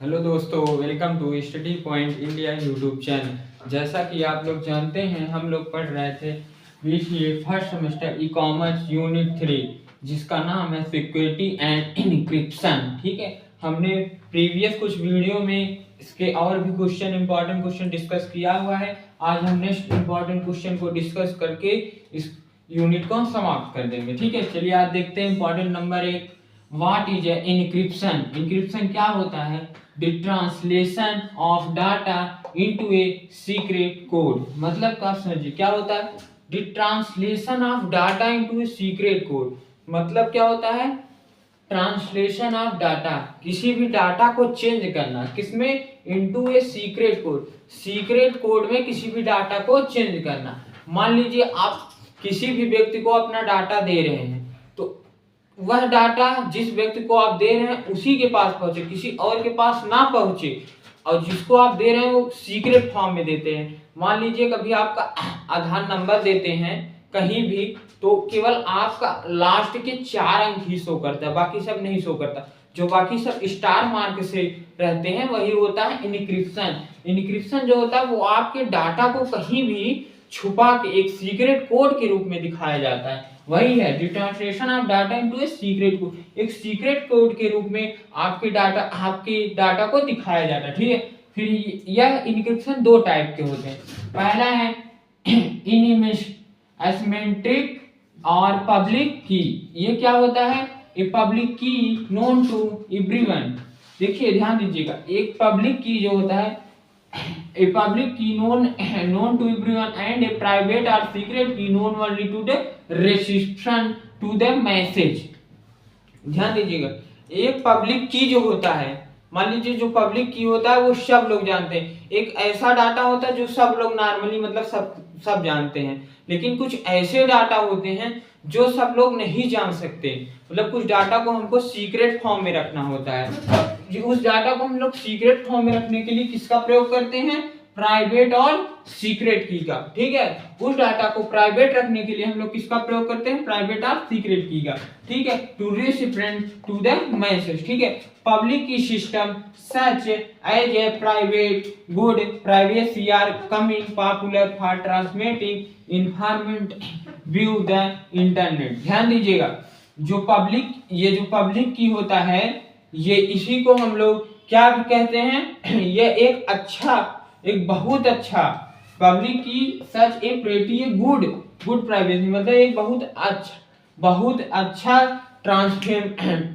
Hello दोस्तों, welcome to Study Point India YouTube channel. जैसा कि आप लोग जानते हैं, हम लोग पढ़ रहे थे BCA first semester e commerce unit 3, जिसका नाम है सिक्योरिटी एंड इनक्रिप्शन। ठीक है, हमने प्रीवियस कुछ वीडियो में इसके और भी क्वेश्चन, इंपॉर्टेंट क्वेश्चन डिस्कस किया हुआ है। आज हम नेक्स्ट इंपॉर्टेंट क्वेश्चन को डिस्कस करके इस यूनिट को समाप्त कर देंगे। ठीक है, चलिए आज देखते हैं important number 1, what is encryption. Encryption क्या होता है? The translation of data into a secret code. मतलब क्या समझिए, क्या होता है? The translation of data into a secret code. मतलब क्या होता है? ट्रांसलेशन ऑफ डाटा, किसी भी डाटा को चेंज करना, किसमें? Into a secret code. Secret code में किसी भी डाटा को चेंज करना। मान लीजिए आप किसी भी व्यक्ति को अपना डाटा दे रहे हैं, तो वह डाटा जिस व्यक्ति को आप दे रहे हैं उसी के पास पहुंचे, किसी और के पास ना पहुंचे। और जिसको आप दे रहे हैं वो सीक्रेट फॉर्म में देते हैं। मान लीजिए कभी आपका आधार नंबर देते हैं कहीं भी, तो केवल आपका लास्ट के 4 अंक ही शो करता है, बाकी सब नहीं शो करता। जो बाकी सब स्टार मार्क से रहते हैं वही होता है इनक्रिप्शन। इनक्रिप्शन जो होता है वो आपके डाटा को कहीं भी छुपा के एक सीक्रेट कोड के रूप में दिखाया जाता है। वही है the translation of data into a secret code. एक सीक्रेट कोड के रूप में आपके डाटा को दिखाया जाता है। ठीक है, फिर यह इनक्रिप्शन 2 टाइप के होते हैं। पहला है एसिमेट्रिक और पब्लिक की। ये क्या होता है? ए पब्लिक की नोन टू एवरीवन। देखिए ध्यान दीजिएगा, एक पब्लिक की जो होता है, a public key known to everyone and a private or secret key known only to the reception to the message। ध्यान दीजिएगा, एक पब्लिक की जो होता है, मान लीजिए जो पब्लिक की होता है वो सब लोग जानते हैं। एक ऐसा डाटा होता है जो सब लोग नॉर्मली मतलब सब जानते हैं। लेकिन कुछ ऐसे डाटा होते हैं जो सब लोग नहीं जान सकते। मतलब कुछ डाटा को हमको सीक्रेट फॉर्म में रखना होता है। उस डाटा को हम लोग सीक्रेट फॉर्म में रखने के लिए किसका प्रयोग करते हैं? प्राइवेट और सीक्रेट की का। ठीक है, उस डाटा को प्राइवेट रखने के लिए हम लोग किसका प्रयोग करते हैं? प्राइवेट और सीक्रेट की का। ठीक है, to recipient to the message. ठीक है, public key system such as a private good privacy are coming popular for transmitting information view the internet. ध्यान दीजिएगा, जो पब्लिक की होता है, ये इसी को हम लोग क्या कहते हैं? ये एक बहुत अच्छा पब्लिक की सच ए प्रेटी गुड प्राइवेसी, मतलब एक बहुत अच्छा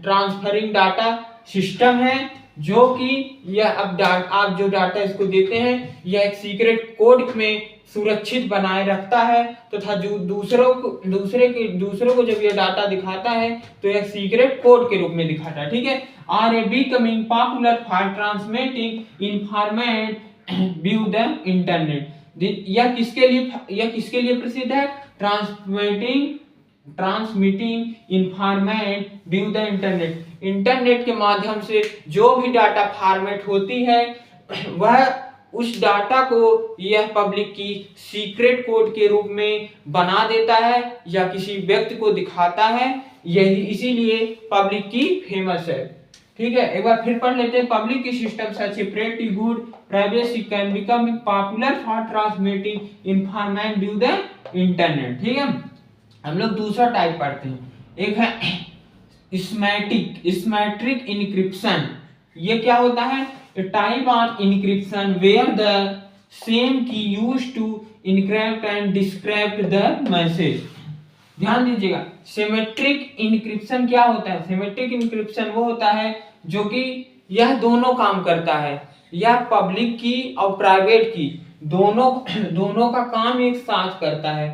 ट्रांसफरिंग डाटा सिस्टम है, जो कि यह आप जो डाटा इसको देते हैं यह एक सीक्रेट कोड में सुरक्षित बनाए रखता है, तथा जो दूसरों को जब यह डाटा दिखाता है तो यह सीक्रेट कोड के रूप में दिखाता है। ठीक है, are a becoming popular for transmitting information via the internet. यह किसके लिए प्रसिद्ध है? Transmitting information via the internet. Internet के माध्यम से जो भी डाटा फॉर्मेट होती है वह उस डाटा को यह पब्लिक की सीक्रेट कोड के रूप में बना देता है या किसी व्यक्ति को दिखाता है। यही इसीलिए पब्लिक की फेमस है। ठीक है, एक बार फिर पढ़ लेते हैं। Public key system such A pretty good privacy can become popular for transmitting information view the internet. ठीक है, हम लोग दूसरा टाइप पढ़ते हैं। एक है सिमेट्रिक इनक्रिप्शन। ये क्या होता है? A type of encryption where the same key used to encrypt and decrypt the message। ध्यान दीजिएगा, सिमेट्रिक इनक्रिप्शन क्या होता है? सिमेट्रिक इनक्रिप्शन वो होता है जो कि यह दोनों काम करता है। यह पब्लिक की और प्राइवेट की दोनों का काम एक साथ करता है।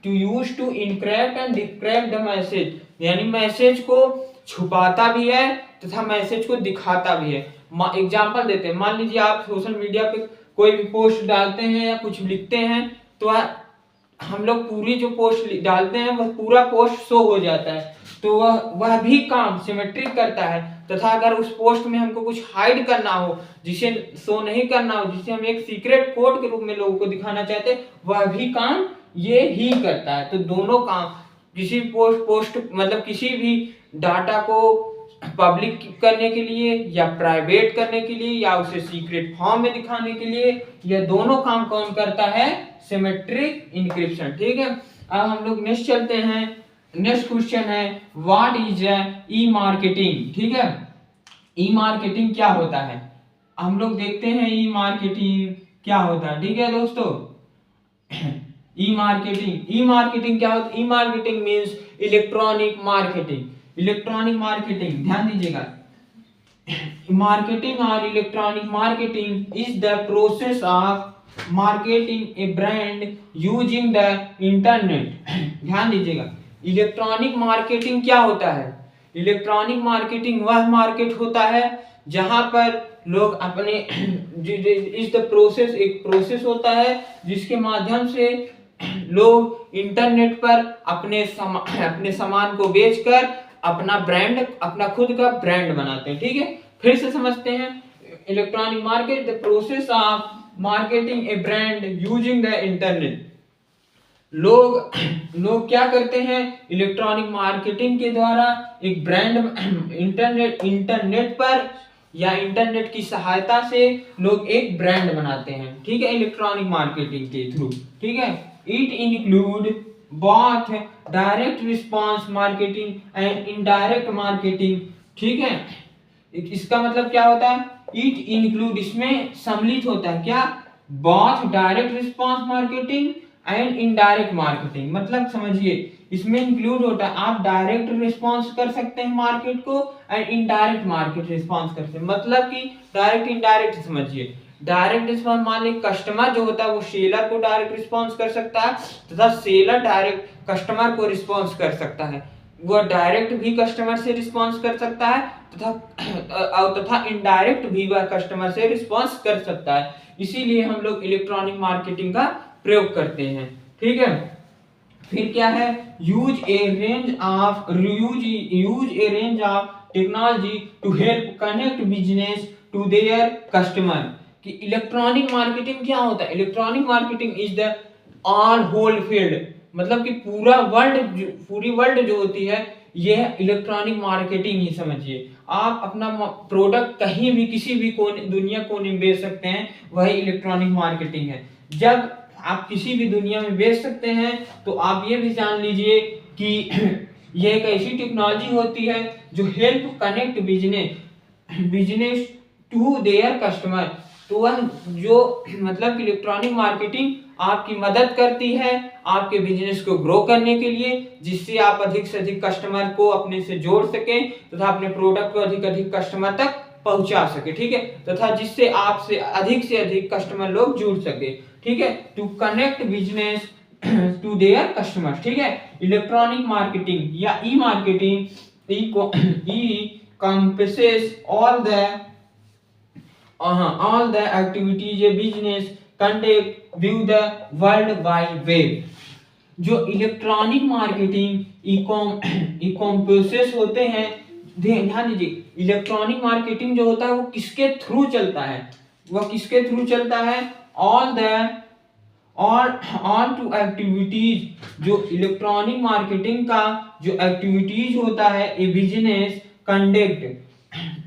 To use to encrypt and decrypt the message, यानी मैसेज को छुपाता भी है तथा मैसेज को दिखाता भी है। एग्जाम्पल देते हैं, मान लीजिए आप सोशल मीडिया पे कोई भी पोस्ट डालते हैं या कुछ लिखते हैं, तो हम लोग पूरी जो पोस्ट डालते हैं वह पूरा पोस्ट शो हो जाता है, तो वह भी काम सिमेट्रिक करता है। तथा अगर उस पोस्ट में हमको कुछ हाइड करना हो, जिसे शो नहीं करना हो, जिसे हम एक सीक्रेट कोड के रूप में लोगों को दिखाना चाहते हैं, वह भी काम ये ही करता है। तो दोनों काम, किसी पोस्ट मतलब किसी भी डाटा को पब्लिक करने के लिए या प्राइवेट करने के लिए या उसे सीक्रेट फॉर्म में दिखाने के लिए, यह दोनों काम कौन करता है? Symmetric encryption. ठीक है, अब हम लोग नेक्स्ट चलते हैं। नेक्स्ट क्वेश्चन है व्हाट इज ई मार्केटिंग। ठीक है, ई मार्केटिंग क्या होता है? हम लोग देखते हैं ई मार्केटिंग क्या होता है। ठीक है दोस्तों, ई मार्केटिंग क्या होता है? E marketing means electronic marketing. Electronic marketing, ध्यान दीजिएगा, मार्केटिंग और electronic marketing is the process of marketing a brand using the internet. ध्यान दीजिएगा, इलेक्ट्रॉनिक मार्केटिंग क्या होता है? इलेक्ट्रॉनिक मार्केटिंग वह मार्केट होता है जहां पर लोग अपने इस द प्रोसेस, एक प्रोसेस होता है जिसके माध्यम से लोग इंटरनेट पर अपने सामान को बेचकर अपना ब्रांड, अपना खुद का ब्रांड बनाते हैं। ठीक है, फिर से समझते हैं। Electronic market the process of marketing a brand using the internet. लोग क्या करते हैं? इलेक्ट्रॉनिक मार्केटिंग के द्वारा एक ब्रांड इंटरनेट पर या इंटरनेट की सहायता से लोग एक ब्रांड बनाते हैं। ठीक है, इलेक्ट्रॉनिक मार्केटिंग के थ्रू। ठीक है, it include both direct response marketing and indirect marketing. ठीक है, इसका मतलब क्या होता है? इट इंक्लूड, इसमें सम्मिलित होता है क्या? Both direct response marketing and indirect marketing. मतलब समझिए, इसमें इंक्लूड होता है आप डायरेक्ट रिस्पांस कर सकते हैं मार्केट को एंड इनडायरेक्ट मार्केट रिस्पांस कर सकते हैं। मतलब कि डायरेक्ट इंडायरेक्ट समझिए। डायरेक्ट रिस्पांस मान लीजिए कस्टमर जो होता है वो सेलर को डायरेक्ट रिस्पांस कर सकता है तथा सेलर डायरेक्ट कस्टमर को रिस्पांस कर सकता है। वो डायरेक्ट भी कस्टमर से रिस्पांस कर सकता है तथा इनडायरेक्ट भी वह कस्टमर से रिस्पांस कर सकता है। इसीलिए हम लोग इलेक्ट्रॉनिक मार्केटिंग का प्रयोग करते हैं। ठीक है, फिर क्या है? Use a range of technology to help connect business to their customer. कि इलेक्ट्रॉनिक मार्केटिंग क्या होता है? Electronic marketing is the all whole field, मतलब कि पूरी वर्ल्ड जो होती है यह इलेक्ट्रॉनिक मार्केटिंग ही समझिए। आप अपना प्रोडक्ट कहीं भी किसी भी दुनिया कोने में बेच सकते हैं, वही इलेक्ट्रॉनिक मार्केटिंग है। जब आप किसी भी दुनिया में बेच सकते हैं तो आप ये भी जान लीजिए कि यह एक ऐसी टेक्नोलॉजी होती है जो help connect business to their customer. तो वह जो मतलब इलेक्ट्रॉनिक मार्केटिंग आपकी मदद करती है आपके बिजनेस को ग्रो करने के लिए, जिससे आप अधिक से अधिक कस्टमर को अपने से जोड़ सकें तथा अपने प्रोडक्ट को अधिक कस्टमर तक पहुंचा सके। ठीक है, तथा जिससे आपसे अधिक कस्टमर लोग जुड़ सके। ठीक है, to connect business to their customer. ठीक है, इलेक्ट्रॉनिक मार्केटिंग या e marketing encompasses all the activities a business conduct via the world wide web. जो इलेक्ट्रॉनिक मार्केटिंग ई कंप्रेसेस होते हैं, ध्यान दीजिए, इलेक्ट्रॉनिक मार्केटिंग जो होता है वो किसके थ्रू चलता है? वह किसके थ्रू चलता है? All to activities. जो इलेक्ट्रॉनिक मार्केटिंग का जो एक्टिविटीज होता है ए बिजनेस कंडक्ट,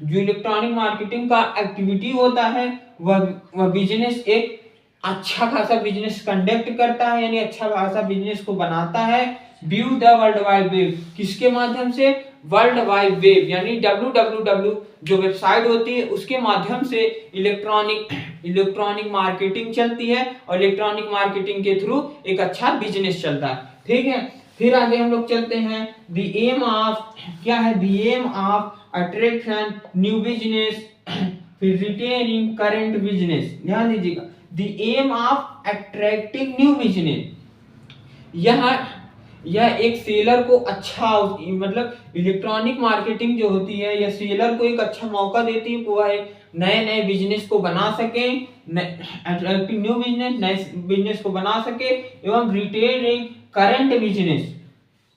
जो इलेक्ट्रॉनिक मार्केटिंग का एक्टिविटी होता है वह बिजनेस एक अच्छा खासा बिजनेस कंडक्ट करता है, यानी अच्छा खासा बिजनेस को बनाता है। View the world wide web, किसके माध्यम से? वर्ल्ड वाइड वेब यानी www जो वेबसाइट होती है उसके माध्यम से इलेक्ट्रॉनिक मार्केटिंग चलती है और इलेक्ट्रॉनिक मार्केटिंग के थ्रू एक अच्छा बिजनेस चलता है। ठीक है, फिर आगे हम लोग चलते हैं। द एम ऑफ क्या है? The aim of attraction new business, फिर रिटेनिंग करंट बिजनेस। ध्यान दीजिएगा, the aim of attracting new business, यह एक सेलर को अच्छा, मतलब इलेक्ट्रॉनिक मार्केटिंग जो होती है यह सेलर को एक अच्छा मौका देती है कि वह एक नए बिजनेस को बना सके, अट्रैक्टिंग न्यू बिजनेस, नए बिजनेस को बना सके एवं retaining current business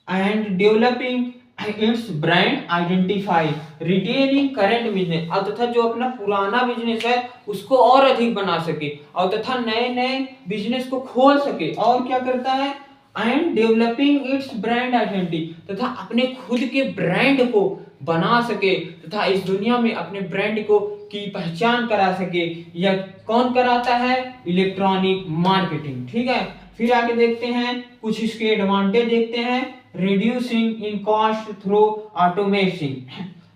and developing it's brand identify. Retaining current business और तथा जो अपना पुराना बिजनेस है उसको और अधिक बना सके और तथा नए बिजनेस को खोल सके। और क्या करता है? And developing it's brand identity, तथा अपने खुद के ब्रांड को बना सके तथा इस दुनिया में अपने ब्रांड को की पहचान करा सके, यह कौन कराता है? Electronic marketing. ठीक है, फिर आगे देखते हैं कुछ इसके एडवांटेज देखते हैं। Reducing in cost through automation,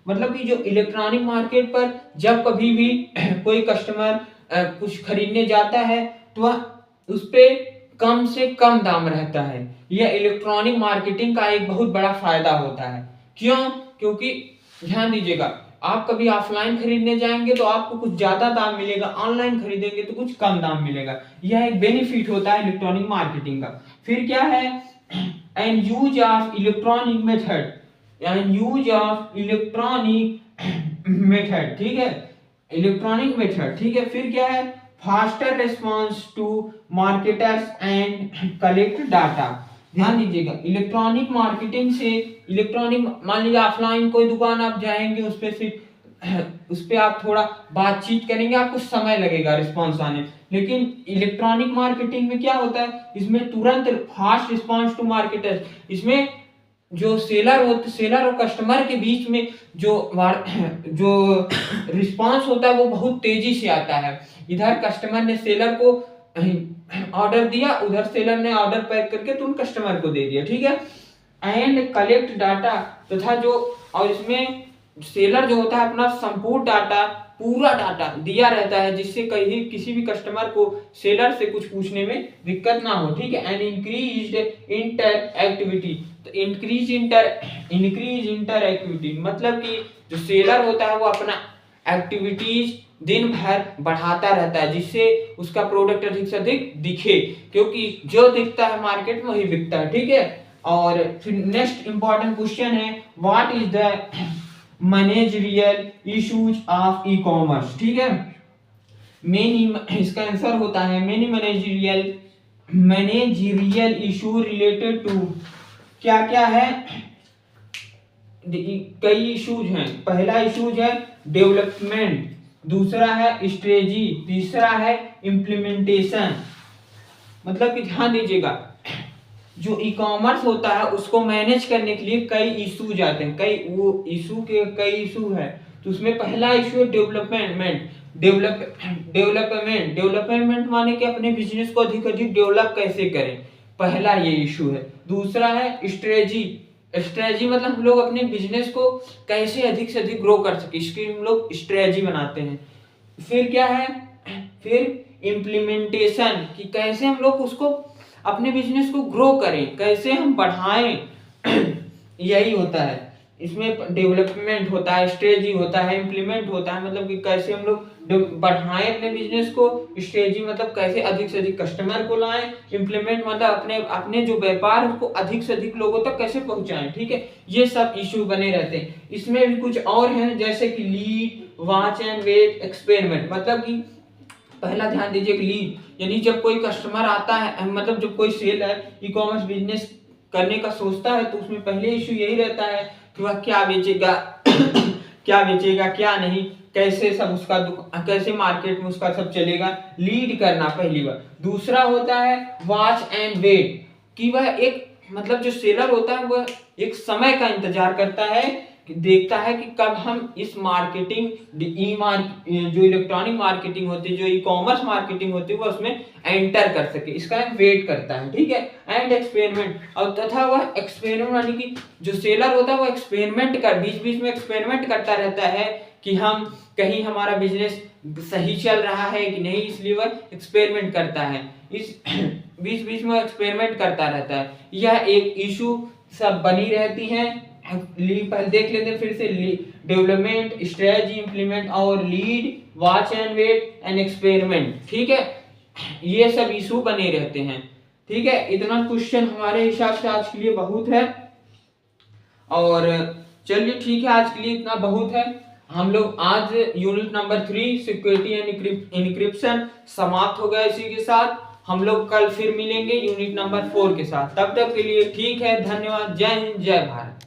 मतलब कि जो इलेक्ट्रॉनिक मार्केट पर जब कभी भी कोई कस्टमर कुछ खरीदने जाता है तो वह उस पे कम से कम दाम रहता है। यह इलेक्ट्रॉनिक मार्केटिंग का एक बहुत बड़ा फायदा होता है। क्यों? क्योंकि ध्यान दीजिएगा, आप कभी ऑफलाइन खरीदने जाएंगे तो आपको कुछ ज्यादा दाम मिलेगा, ऑनलाइन खरीदेंगे तो कुछ कम दाम मिलेगा। यह एक बेनिफिट होता है इलेक्ट्रॉनिक मार्केटिंग का। फिर क्या है? And use of electronic method, and use of electronic method. ठीक है, इलेक्ट्रॉनिक मेथड। ठीक है, फिर क्या है? Faster response to marketers and collect data. ध्यान दीजिएगा, इलेक्ट्रॉनिक मार्केटिंग से इलेक्ट्रॉनिक, मान लीजिए ऑफलाइन कोई दुकान आप जाएंगे, उस पे आप थोड़ा बातचीत करेंगे, आपको समय लगेगा रिस्पॉन्स आने। लेकिन इलेक्ट्रॉनिक मार्केटिंग में क्या होता है? इसमें तुरंत फास्ट रिस्पॉन्स टू मार्केटर्स। इसमें जो सेलर और कस्टमर के बीच में जो रिस्पांस होता है वो बहुत तेजी से आता है। इधर कस्टमर ने सेलर को ऑर्डर दिया, उधर सेलर ने ऑर्डर पैक करके तुरंत कस्टमर को दे दिया। ठीक है, एंड कलेक्ट डाटा, तथा जो और इसमें सेलर जो होता है अपना संपूर्ण डाटा, पूरा डाटा दिया रहता है, जिससे कहीं किसी भी कस्टमर को सेलर से कुछ पूछने में दिक्कत ना हो। ठीक है, एंड इंक्रीज्ड इंटर एक्टिविटी, तो इंक्रीज इंटर एक्टिविटी मतलब कि जो सेलर होता है वो अपना एक्टिविटीज दिन भर बढ़ाता रहता है, जिससे उसका प्रोडक्ट अधिक से अधिक दिखे, क्योंकि जो दिखता है मार्केट में वही बिकता है। ठीक है, और फिर नेक्स्ट इंपॉर्टेंट क्वेश्चन है, what is the managerial issues of e commerce. ठीक है, इसका आंसर होता है many managerial issue related to, क्या क्या है? कई इश्यूज हैं। पहला इश्यूज है डेवलपमेंट, दूसरा है स्ट्रेटजी, तीसरा है इम्प्लीमेंटेशन। मतलब कि ध्यान दीजिएगा, जो ई कॉमर्स होता है उसको मैनेज करने के लिए कई इशूज आते हैं, कई इशू है। तो उसमें पहला इशू है डेवलपमेंट माने कि अपने बिजनेस को अधिक डेवलप कैसे करें, पहला ये इशू है। दूसरा है स्ट्रेटजी मतलब हम लोग अपने बिजनेस को कैसे अधिक से अधिक ग्रो कर सके, इसकी हम लोग स्ट्रेटजी बनाते हैं। फिर क्या है? फिर इम्प्लीमेंटेशन, कि कैसे हम लोग उसको अपने बिजनेस को ग्रो करें, कैसे हम बढ़ाएं यही होता है। इसमें डेवलपमेंट होता है, स्ट्रेटजी होता है, इम्प्लीमेंट होता है, मतलब कि कैसे हम लोग बढ़ाएं अपने बिजनेस को, स्ट्रेटजी मतलब कैसे अधिक से अधिक कस्टमर को लाएं, इम्प्लीमेंट मतलब अपने जो व्यापार है उसको अधिक से अधिक लोगों तक कैसे पहुंचाएं। ठीक है, ये सब इशू बने रहते हैं। इसमें भी कुछ और हैं, जैसे कि lead, watch and wait, experiment. मतलब कि पहला ध्यान दीजिए, लीड यानी जब कोई कस्टमर आता है, मतलब जब कोई सेलर ई कॉमर्स बिजनेस करने का सोचता है तो उसमें पहले इशू यही रहता है कि वह क्या बेचेगा क्या नहीं, कैसे सब उसका कैसे मार्केट में उसका सब चलेगा, लीड करना पहली बार। दूसरा होता है वॉच एंड वेट, कि वह एक मतलब जो सेलर होता है वह एक समय का इंतजार करता है, देखता है कि कब हम इस मार्केटिंग जो इलेक्ट्रॉनिक मार्केटिंग होती है, जो ई कॉमर्स मार्केटिंग होती है, वो उसमें एंटर कर सके, इसका वेट करता है। ठीक है, एंड एक्सपेरिमेंट, और तथा वह एक्सपेरिमेंट यानी कि जो सेलर होता है वो एक्सपेरिमेंट बीच में एक्सपेरिमेंट करता रहता है कि हम कहीं हमारा बिजनेस सही चल रहा है कि नहीं, इसलिए वह एक्सपेरिमेंट करता है, इस बीच में एक्सपेरिमेंट करता रहता है। यह एक इशू सब बनी रहती है। पहले देख लेते हैं फिर से, डेवलपमेंट, स्ट्रेटजी, इंप्लीमेंट और lead, watch and wait and experiment. ठीक है, ये सब इशू बने रहते हैं। ठीक है, इतना क्वेश्चन हमारे हिसाब से आज के लिए बहुत है। और चलिए ठीक है, आज के लिए इतना बहुत है। हम लोग आज unit number 3 security and encryption समाप्त हो गया। इसी के साथ हम लोग कल फिर मिलेंगे यूनिट नंबर 4 के साथ। तब तक के लिए ठीक है, धन्यवाद। जय हिंद, जय भारत।